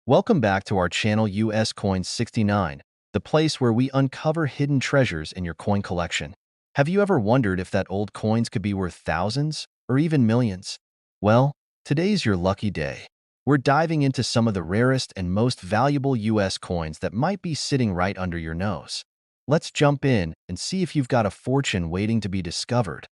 Welcome back to our channel US Coins 69, the place where we uncover hidden treasures in your coin collection. Have you ever wondered if that old coins could be worth thousands or even millions? Well, today's your lucky day. We're diving into some of the rarest and most valuable US coins that might be sitting right under your nose. Let's jump in and see if you've got a fortune waiting to be discovered.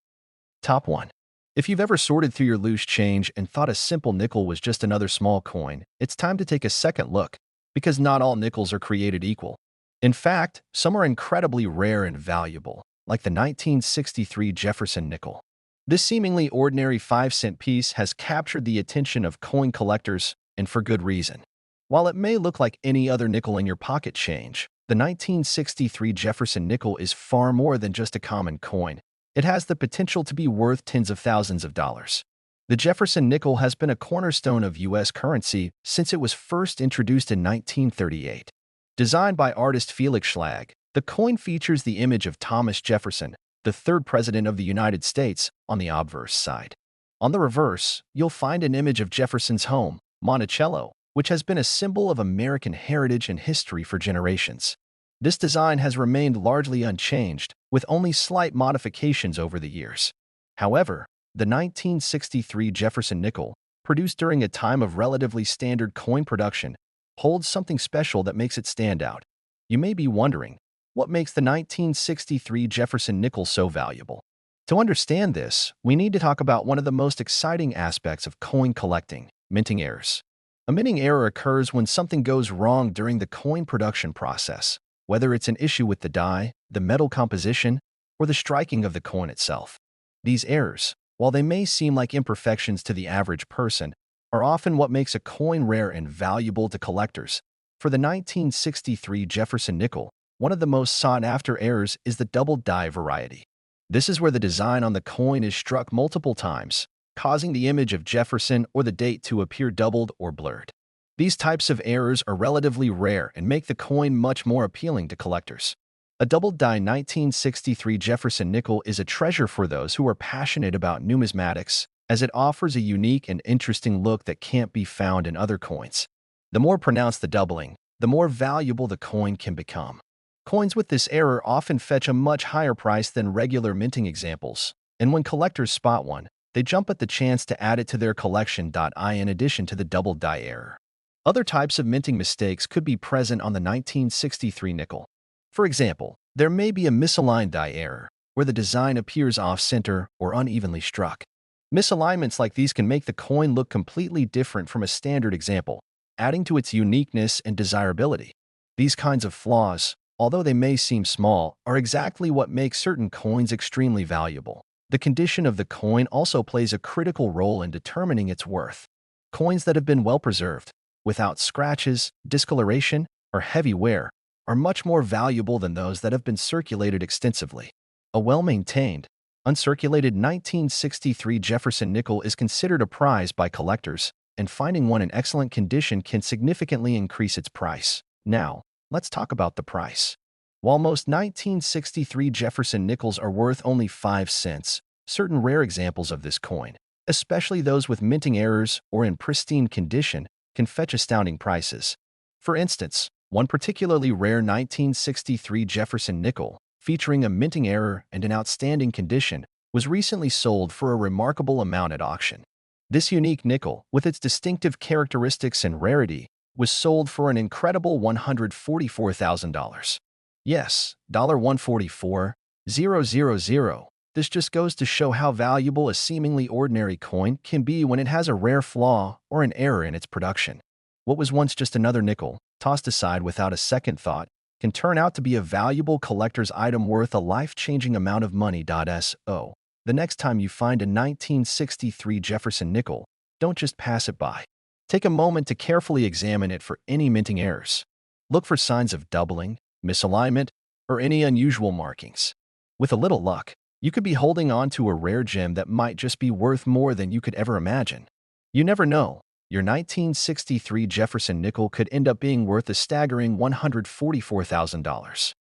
Top 1. If you've ever sorted through your loose change and thought a simple nickel was just another small coin, it's time to take a second look, because not all nickels are created equal. In fact, some are incredibly rare and valuable, like the 1963 Jefferson nickel. This seemingly ordinary 5-cent piece has captured the attention of coin collectors, and for good reason. While it may look like any other nickel in your pocket change, the 1963 Jefferson nickel is far more than just a common coin. It has the potential to be worth tens of thousands of dollars. The Jefferson nickel has been a cornerstone of U.S. currency since it was first introduced in 1938. Designed by artist Felix Schlag, the coin features the image of Thomas Jefferson, the third president of the United States, on the obverse side. On the reverse, you'll find an image of Jefferson's home, Monticello, which has been a symbol of American heritage and history for generations. This design has remained largely unchanged, with only slight modifications over the years. However, the 1963 Jefferson nickel, produced during a time of relatively standard coin production, holds something special that makes it stand out. You may be wondering, what makes the 1963 Jefferson nickel so valuable? To understand this, we need to talk about one of the most exciting aspects of coin collecting: minting errors. A minting error occurs when something goes wrong during the coin production process, whether it's an issue with the die, the metal composition, or the striking of the coin itself. These errors, while they may seem like imperfections to the average person, are often what makes a coin rare and valuable to collectors. For the 1963 Jefferson nickel, one of the most sought-after errors is the double die variety. This is where the design on the coin is struck multiple times, causing the image of Jefferson or the date to appear doubled or blurred. These types of errors are relatively rare and make the coin much more appealing to collectors. A double-die 1963 Jefferson nickel is a treasure for those who are passionate about numismatics, as it offers a unique and interesting look that can't be found in other coins. The more pronounced the doubling, the more valuable the coin can become. Coins with this error often fetch a much higher price than regular minting examples, and when collectors spot one, they jump at the chance to add it to their collection. In addition to the double-die error, other types of minting mistakes could be present on the 1963 nickel. For example, there may be a misaligned die error, where the design appears off-center or unevenly struck. Misalignments like these can make the coin look completely different from a standard example, adding to its uniqueness and desirability. These kinds of flaws, although they may seem small, are exactly what makes certain coins extremely valuable. The condition of the coin also plays a critical role in determining its worth. Coins that have been well preserved, without scratches, discoloration, or heavy wear, are much more valuable than those that have been circulated extensively. A well-maintained, uncirculated 1963 Jefferson nickel is considered a prize by collectors, and finding one in excellent condition can significantly increase its price. Now, let's talk about the price. While most 1963 Jefferson nickels are worth only 5 cents, certain rare examples of this coin, especially those with minting errors or in pristine condition, can fetch astounding prices. For instance, one particularly rare 1963 Jefferson nickel, featuring a minting error and in outstanding condition, was recently sold for a remarkable amount at auction. This unique nickel, with its distinctive characteristics and rarity, was sold for an incredible $144,000. Yes, $144,000. This just goes to show how valuable a seemingly ordinary coin can be when it has a rare flaw or an error in its production. What was once just another nickel, tossed aside without a second thought, can turn out to be a valuable collector's item worth a life-changing amount of money. So, the next time you find a 1963 Jefferson nickel, don't just pass it by. Take a moment to carefully examine it for any minting errors. Look for signs of doubling, misalignment, or any unusual markings. With a little luck, you could be holding on to a rare gem that might just be worth more than you could ever imagine. You never know. Your 1963 Jefferson nickel could end up being worth a staggering $144,000.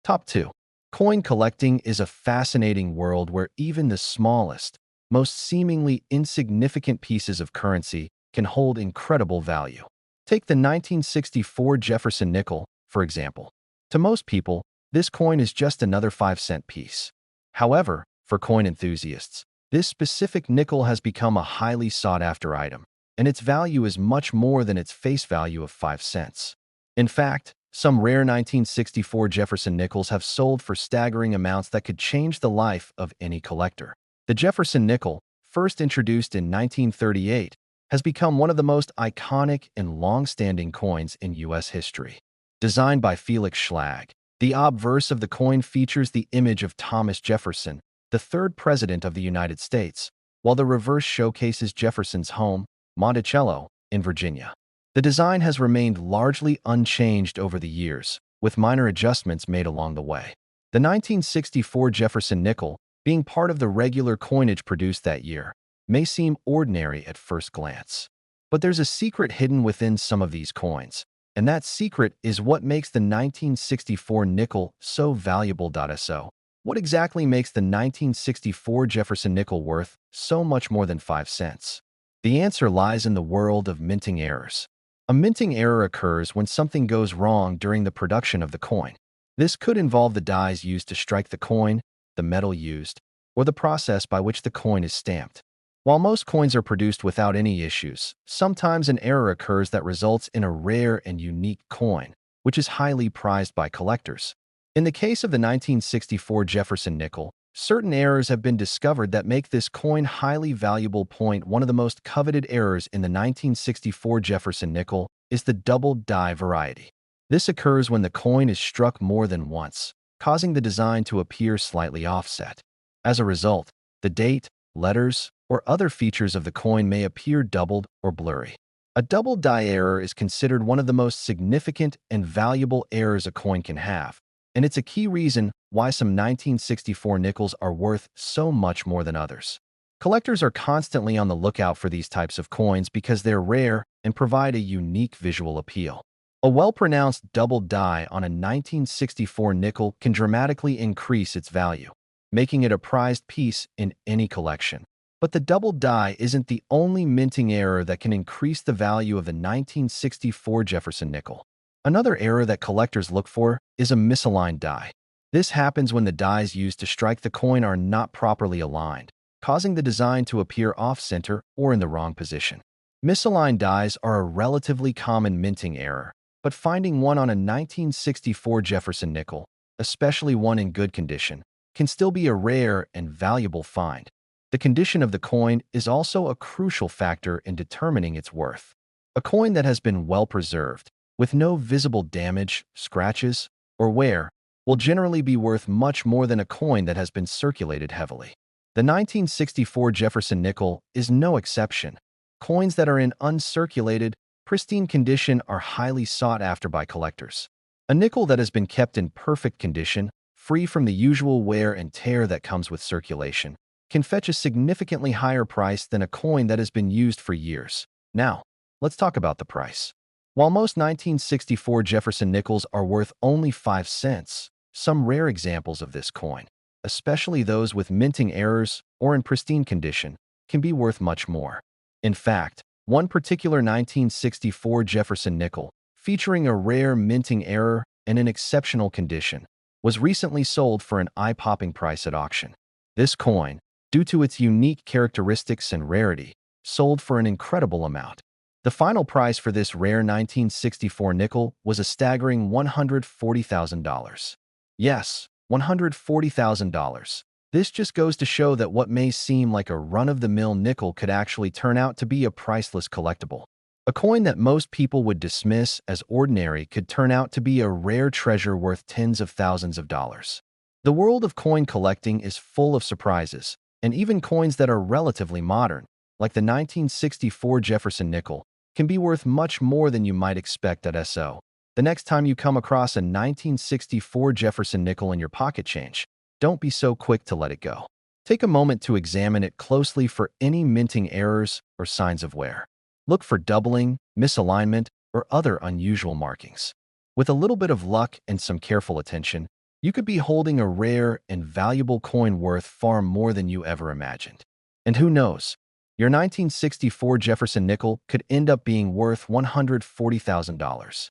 Top 2. Coin collecting is a fascinating world where even the smallest, most seemingly insignificant pieces of currency can hold incredible value. Take the 1964 Jefferson nickel, for example. To most people, this coin is just another 5-cent piece. However, for coin enthusiasts, this specific nickel has become a highly sought-after item, and its value is much more than its face value of 5 cents. In fact, some rare 1964 Jefferson nickels have sold for staggering amounts that could change the life of any collector. The Jefferson nickel, first introduced in 1938, has become one of the most iconic and long-standing coins in U.S. history. Designed by Felix Schlag, the obverse of the coin features the image of Thomas Jefferson, the third president of the United States, while the reverse showcases Jefferson's home, Monticello, in Virginia. The design has remained largely unchanged over the years, with minor adjustments made along the way. The 1964 Jefferson nickel, being part of the regular coinage produced that year, may seem ordinary at first glance. But there's a secret hidden within some of these coins, and that secret is what makes the 1964 nickel so valuable. So, what exactly makes the 1964 Jefferson nickel worth so much more than 5 cents? The answer lies in the world of minting errors. A minting error occurs when something goes wrong during the production of the coin. This could involve the dies used to strike the coin, the metal used, or the process by which the coin is stamped. While most coins are produced without any issues, sometimes an error occurs that results in a rare and unique coin, which is highly prized by collectors. In the case of the 1964 Jefferson nickel, certain errors have been discovered that make this coin highly valuable. One of the most coveted errors in the 1964 Jefferson nickel is the double die variety. This occurs when the coin is struck more than once, causing the design to appear slightly offset. As a result, the date, letters, or other features of the coin may appear doubled or blurry. A double die error is considered one of the most significant and valuable errors a coin can have, and it's a key reason why some 1964 nickels are worth so much more than others. Collectors are constantly on the lookout for these types of coins because they're rare and provide a unique visual appeal. A well-pronounced double die on a 1964 nickel can dramatically increase its value, making it a prized piece in any collection. But the double die isn't the only minting error that can increase the value of the 1964 Jefferson nickel. Another error that collectors look for is a misaligned die. This happens when the dies used to strike the coin are not properly aligned, causing the design to appear off-center or in the wrong position. Misaligned dies are a relatively common minting error, but finding one on a 1964 Jefferson nickel, especially one in good condition, can still be a rare and valuable find. The condition of the coin is also a crucial factor in determining its worth. A coin that has been well preserved, with no visible damage, scratches, or wear, will generally be worth much more than a coin that has been circulated heavily. The 1964 Jefferson nickel is no exception. Coins that are in uncirculated, pristine condition are highly sought after by collectors. A nickel that has been kept in perfect condition, free from the usual wear and tear that comes with circulation, can fetch a significantly higher price than a coin that has been used for years. Now, let's talk about the price. While most 1964 Jefferson nickels are worth only 5 cents, some rare examples of this coin, especially those with minting errors or in pristine condition, can be worth much more. In fact, one particular 1964 Jefferson nickel, featuring a rare minting error and in exceptional condition, was recently sold for an eye-popping price at auction. This coin, due to its unique characteristics and rarity, sold for an incredible amount. The final price for this rare 1964 nickel was a staggering $140,000. Yes, $140,000. This just goes to show that what may seem like a run-of-the-mill nickel could actually turn out to be a priceless collectible. A coin that most people would dismiss as ordinary could turn out to be a rare treasure worth tens of thousands of dollars. The world of coin collecting is full of surprises, and even coins that are relatively modern, like the 1964 Jefferson nickel, can be worth much more than you might expect. So, the next time you come across a 1964 Jefferson nickel in your pocket change, don't be so quick to let it go. Take a moment to examine it closely for any minting errors or signs of wear. Look for doubling, misalignment, or other unusual markings. With a little bit of luck and some careful attention, you could be holding a rare and valuable coin worth far more than you ever imagined. And who knows, Your 1964 Jefferson nickel could end up being worth $140,000.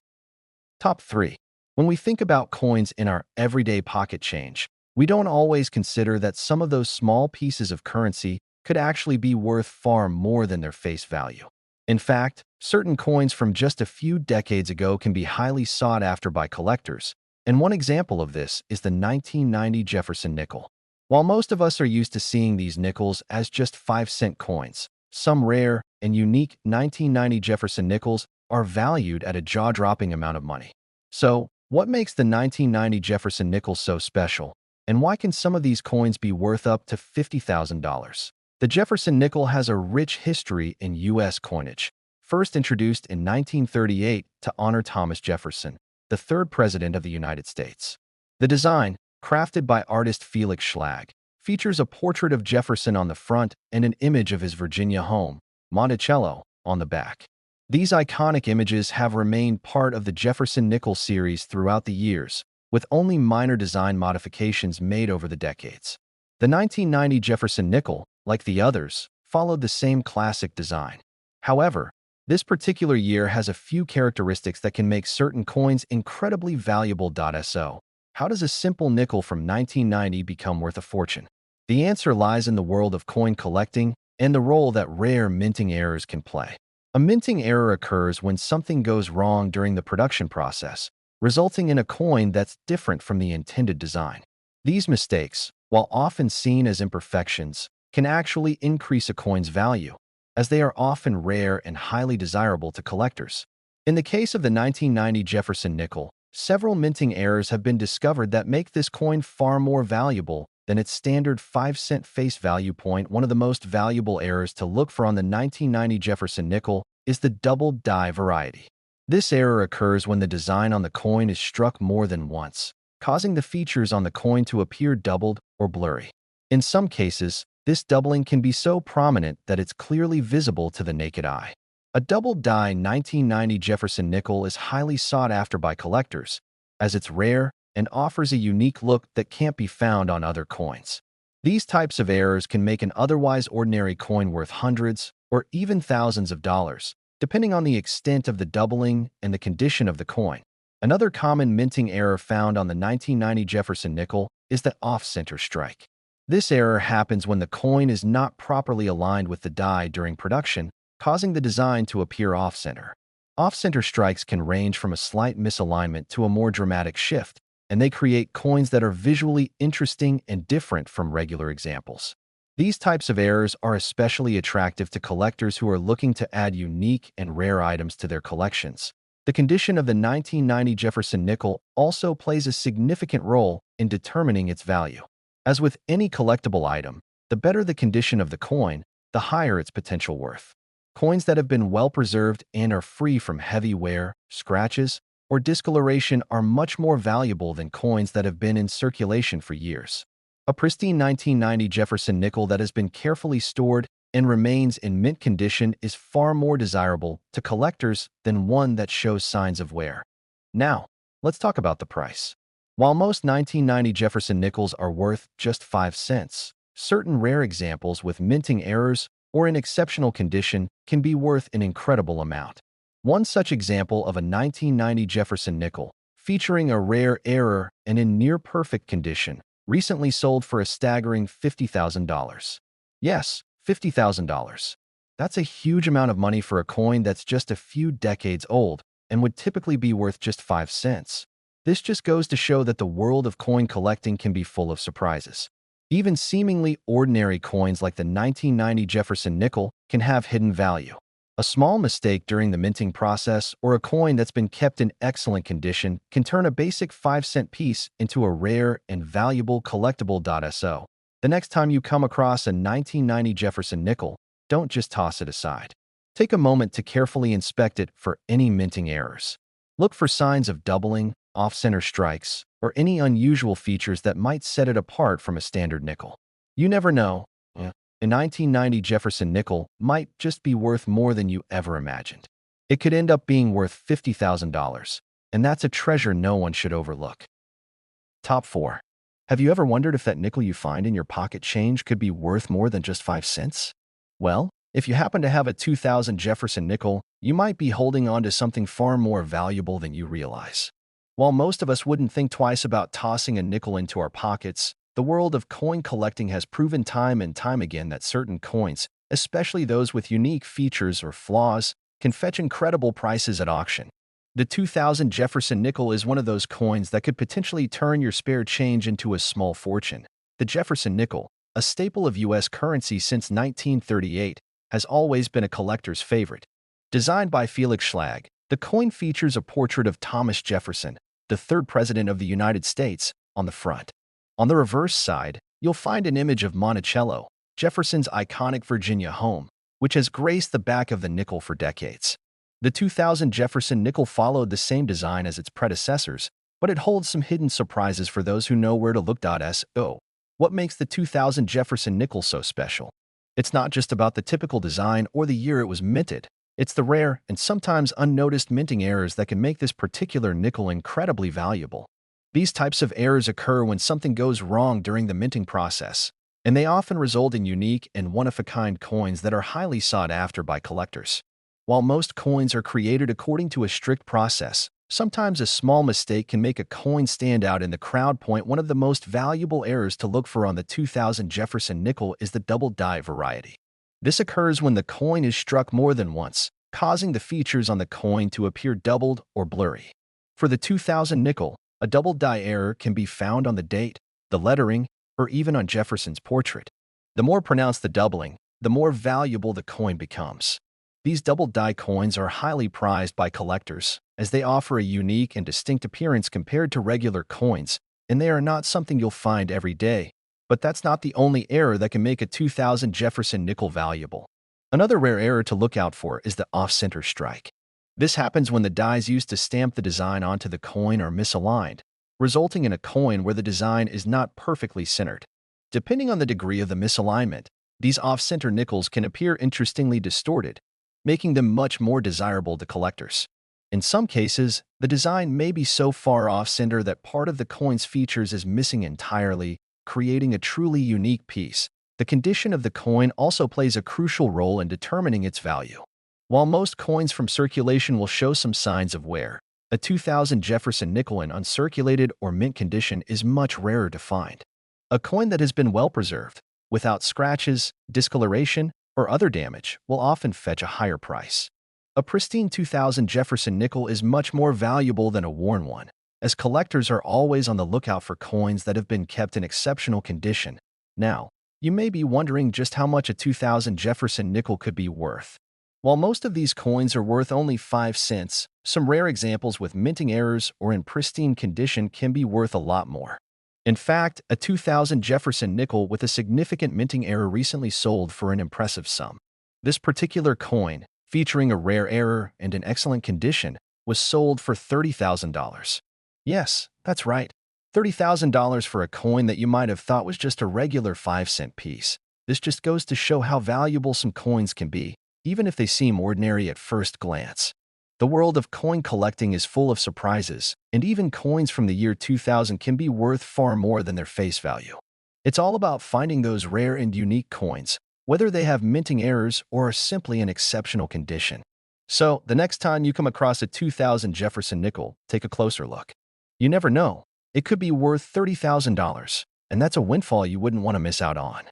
Top 3. When we think about coins in our everyday pocket change, we don't always consider that some of those small pieces of currency could actually be worth far more than their face value. In fact, certain coins from just a few decades ago can be highly sought after by collectors, and one example of this is the 1990 Jefferson nickel. While most of us are used to seeing these nickels as just 5-cent coins, some rare and unique 1990 Jefferson nickels are valued at a jaw-dropping amount of money. So, what makes the 1990 Jefferson nickel so special, and why can some of these coins be worth up to $50,000? The Jefferson nickel has a rich history in U.S. coinage, first introduced in 1938 to honor Thomas Jefferson, the third president of the United States. The design, crafted by artist Felix Schlag, features a portrait of Jefferson on the front and an image of his Virginia home, Monticello, on the back. These iconic images have remained part of the Jefferson nickel series throughout the years, with only minor design modifications made over the decades. The 1990 Jefferson nickel, like the others, followed the same classic design. However, this particular year has a few characteristics that can make certain coins incredibly valuable. So, how does a simple nickel from 1990 become worth a fortune? The answer lies in the world of coin collecting and the role that rare minting errors can play. A minting error occurs when something goes wrong during the production process, resulting in a coin that's different from the intended design. These mistakes, while often seen as imperfections, can actually increase a coin's value, as they are often rare and highly desirable to collectors. In the case of the 1990 Jefferson nickel, several minting errors have been discovered that make this coin far more valuable than its standard 5-cent face value point. One of the most valuable errors to look for on the 1990 Jefferson nickel is the double die variety. This error occurs when the design on the coin is struck more than once, causing the features on the coin to appear doubled or blurry. In some cases, this doubling can be so prominent that it's clearly visible to the naked eye. A double die 1990 Jefferson nickel is highly sought after by collectors, as it's rare and offers a unique look that can't be found on other coins. These types of errors can make an otherwise ordinary coin worth hundreds or even thousands of dollars, depending on the extent of the doubling and the condition of the coin. Another common minting error found on the 1990 Jefferson nickel is the off-center strike. This error happens when the coin is not properly aligned with the die during production, causing the design to appear off-center. Off-center strikes can range from a slight misalignment to a more dramatic shift, and they create coins that are visually interesting and different from regular examples. These types of errors are especially attractive to collectors who are looking to add unique and rare items to their collections. The condition of the 1990 Jefferson nickel also plays a significant role in determining its value. As with any collectible item, the better the condition of the coin, the higher its potential worth. Coins that have been well preserved and are free from heavy wear, scratches, or discoloration are much more valuable than coins that have been in circulation for years. A pristine 1990 Jefferson nickel that has been carefully stored and remains in mint condition is far more desirable to collectors than one that shows signs of wear. Now, let's talk about the price. While most 1990 Jefferson nickels are worth just 5 cents, certain rare examples with minting errors or in exceptional condition can be worth an incredible amount. One such example of a 1990 Jefferson nickel, featuring a rare error and in near-perfect condition, recently sold for a staggering $50,000. Yes, $50,000. That's a huge amount of money for a coin that's just a few decades old and would typically be worth just 5 cents. This just goes to show that the world of coin collecting can be full of surprises. Even seemingly ordinary coins like the 1990 Jefferson nickel can have hidden value. A small mistake during the minting process or a coin that's been kept in excellent condition can turn a basic 5-cent piece into a rare and valuable collectible. So, the next time you come across a 1990 Jefferson nickel, don't just toss it aside. Take a moment to carefully inspect it for any minting errors. Look for signs of doubling, off-center strikes, or any unusual features that might set it apart from a standard nickel. You never know. A 1990 Jefferson nickel might just be worth more than you ever imagined. It could end up being worth $50,000, and that's a treasure no one should overlook. Top 4. Have you ever wondered if that nickel you find in your pocket change could be worth more than just 5 cents? Well, If you happen to have a 2000 Jefferson nickel, you might be holding on to something far more valuable than you realize. While most of us wouldn't think twice about tossing a nickel into our pockets, the world of coin collecting has proven time and time again that certain coins, especially those with unique features or flaws, can fetch incredible prices at auction. The 2000 Jefferson nickel is one of those coins that could potentially turn your spare change into a small fortune. The Jefferson nickel, a staple of U.S. currency since 1938, has always been a collector's favorite. Designed by Felix Schlag, the coin features a portrait of Thomas Jefferson, the third president of the United States, on the front. On the reverse side, you'll find an image of Monticello, Jefferson's iconic Virginia home, which has graced the back of the nickel for decades. The 2000 Jefferson nickel followed the same design as its predecessors, but it holds some hidden surprises for those who know where to look. So, what makes the 2000 Jefferson nickel so special? It's not just about the typical design or the year it was minted. It's the rare and sometimes unnoticed minting errors that can make this particular nickel incredibly valuable. These types of errors occur when something goes wrong during the minting process, and they often result in unique and one-of-a-kind coins that are highly sought after by collectors. While most coins are created according to a strict process, sometimes a small mistake can make a coin stand out in the crowd. One of the most valuable errors to look for on the 2000 Jefferson nickel is the double die variety. This occurs when the coin is struck more than once, causing the features on the coin to appear doubled or blurry. For the 2000 nickel, a double die error can be found on the date, the lettering, or even on Jefferson's portrait. The more pronounced the doubling, the more valuable the coin becomes. These double die coins are highly prized by collectors, as they offer a unique and distinct appearance compared to regular coins, and they are not something you'll find every day. But that's not the only error that can make a 2000 Jefferson nickel valuable. Another rare error to look out for is the off-center strike. This happens when the dies used to stamp the design onto the coin are misaligned, resulting in a coin where the design is not perfectly centered. Depending on the degree of the misalignment, these off-center nickels can appear interestingly distorted, making them much more desirable to collectors. In some cases, the design may be so far off-center that part of the coin's features is missing entirely, creating a truly unique piece. The condition of the coin also plays a crucial role in determining its value. While most coins from circulation will show some signs of wear, a 2000 Jefferson nickel in uncirculated or mint condition is much rarer to find. A coin that has been well preserved, without scratches, discoloration, or other damage, will often fetch a higher price. A pristine 2000 Jefferson nickel is much more valuable than a worn one, as collectors are always on the lookout for coins that have been kept in exceptional condition. Now, you may be wondering just how much a 2000 Jefferson nickel could be worth. While most of these coins are worth only 5 cents, some rare examples with minting errors or in pristine condition can be worth a lot more. In fact, a 2000 Jefferson nickel with a significant minting error recently sold for an impressive sum. This particular coin, featuring a rare error and in excellent condition, was sold for $30,000. Yes, that's right, $30,000 for a coin that you might have thought was just a regular 5-cent piece. This just goes to show how valuable some coins can be, even if they seem ordinary at first glance. The world of coin collecting is full of surprises, and even coins from the year 2000 can be worth far more than their face value. It's all about finding those rare and unique coins, whether they have minting errors or are simply in exceptional condition. So, the next time you come across a 2000 Jefferson nickel, take a closer look. You never know, it could be worth $30,000, and that's a windfall you wouldn't want to miss out on.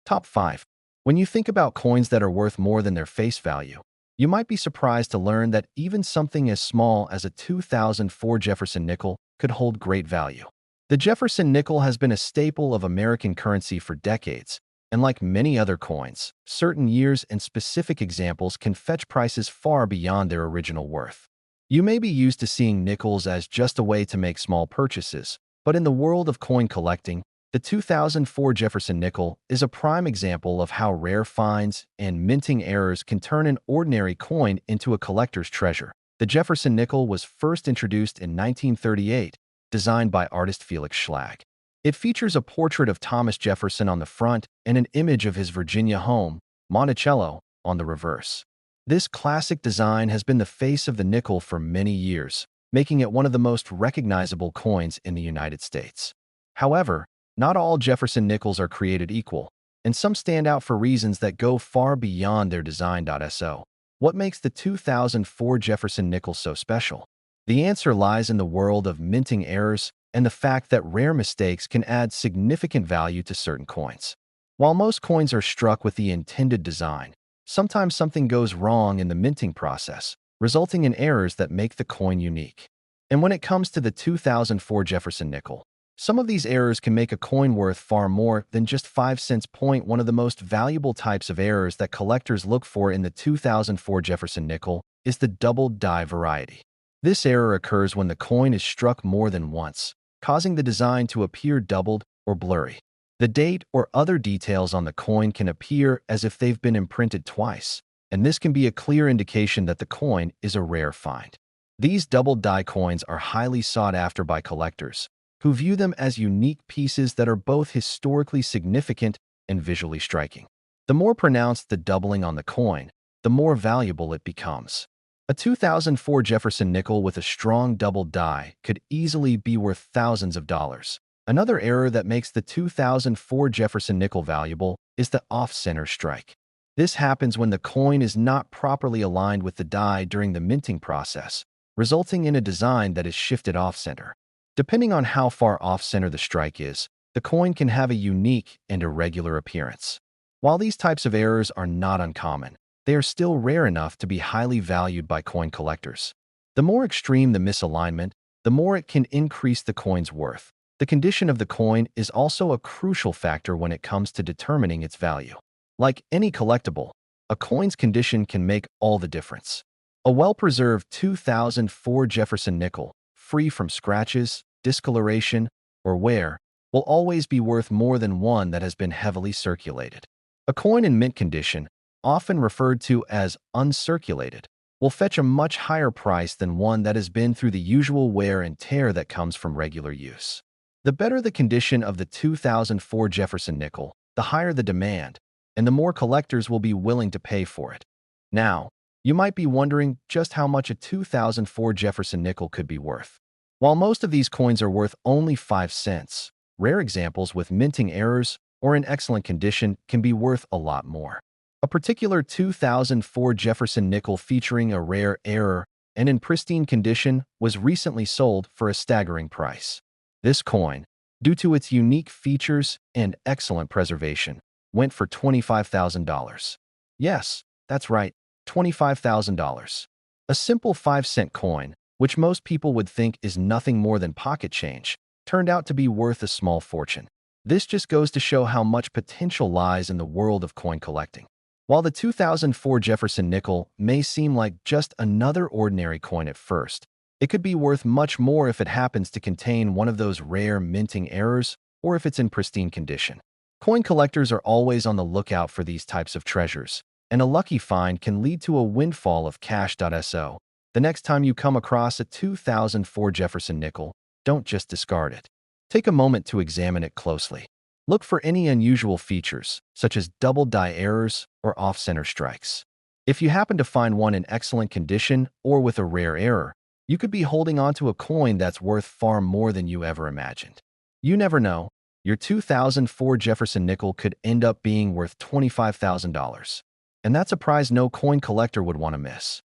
Top 5. When you think about coins that are worth more than their face value, you might be surprised to learn that even something as small as a 2004 Jefferson nickel could hold great value. The Jefferson nickel has been a staple of American currency for decades, and like many other coins, certain years and specific examples can fetch prices far beyond their original worth. You may be used to seeing nickels as just a way to make small purchases, but in the world of coin collecting, the 2004 Jefferson nickel is a prime example of how rare finds and minting errors can turn an ordinary coin into a collector's treasure. The Jefferson nickel was first introduced in 1938, designed by artist Felix Schlag. It features a portrait of Thomas Jefferson on the front and an image of his Virginia home, Monticello, on the reverse. This classic design has been the face of the nickel for many years, making it one of the most recognizable coins in the United States. However, not all Jefferson nickels are created equal. and some stand out for reasons that go far beyond their design.so. What makes the 2004 Jefferson nickel so special? The answer lies in the world of minting errors and the fact that rare mistakes can add significant value to certain coins. While most coins are struck with the intended design, sometimes something goes wrong in the minting process, resulting in errors that make the coin unique. And when it comes to the 2004 Jefferson nickel, some of these errors can make a coin worth far more than just 5 cents. One of the most valuable types of errors that collectors look for in the 2004 Jefferson nickel is the double die variety. This error occurs when the coin is struck more than once, causing the design to appear doubled or blurry. The date or other details on the coin can appear as if they've been imprinted twice, and this can be a clear indication that the coin is a rare find. These double die coins are highly sought after by collectors, who view them as unique pieces that are both historically significant and visually striking. The more pronounced the doubling on the coin, the more valuable it becomes. A 2004 Jefferson nickel with a strong double die could easily be worth thousands of dollars. Another error that makes the 2004 Jefferson nickel valuable is the off-center strike. This happens when the coin is not properly aligned with the die during the minting process, resulting in a design that is shifted off-center. Depending on how far off-center the strike is, the coin can have a unique and irregular appearance. While these types of errors are not uncommon, they are still rare enough to be highly valued by coin collectors. The more extreme the misalignment, the more it can increase the coin's worth. The condition of the coin is also a crucial factor when it comes to determining its value. Like any collectible, a coin's condition can make all the difference. A well-preserved 2004 Jefferson nickel, free from scratches, discoloration, or wear, will always be worth more than one that has been heavily circulated. A coin in mint condition, often referred to as uncirculated, will fetch a much higher price than one that has been through the usual wear and tear that comes from regular use. The better the condition of the 2004 Jefferson nickel, the higher the demand, and the more collectors will be willing to pay for it. Now, you might be wondering just how much a 2004 Jefferson nickel could be worth. While most of these coins are worth only 5 cents, rare examples with minting errors or in excellent condition can be worth a lot more. A particular 2004 Jefferson nickel featuring a rare error and in pristine condition was recently sold for a staggering price. This coin, due to its unique features and excellent preservation, went for $25,000. Yes, that's right, $25,000. A simple 5-cent coin, which most people would think is nothing more than pocket change, turned out to be worth a small fortune. This just goes to show how much potential lies in the world of coin collecting. While the 2004 Jefferson nickel may seem like just another ordinary coin at first, it could be worth much more if it happens to contain one of those rare minting errors or if it's in pristine condition. Coin collectors are always on the lookout for these types of treasures, and a lucky find can lead to a windfall of cash.so. The next time you come across a 2004 Jefferson nickel, don't just discard it. Take a moment to examine it closely. Look for any unusual features, such as double die errors or off-center strikes. If you happen to find one in excellent condition or with a rare error, you could be holding onto a coin that's worth far more than you ever imagined. You never know, your 2004 Jefferson nickel could end up being worth $25,000. And that's a prize no coin collector would want to miss.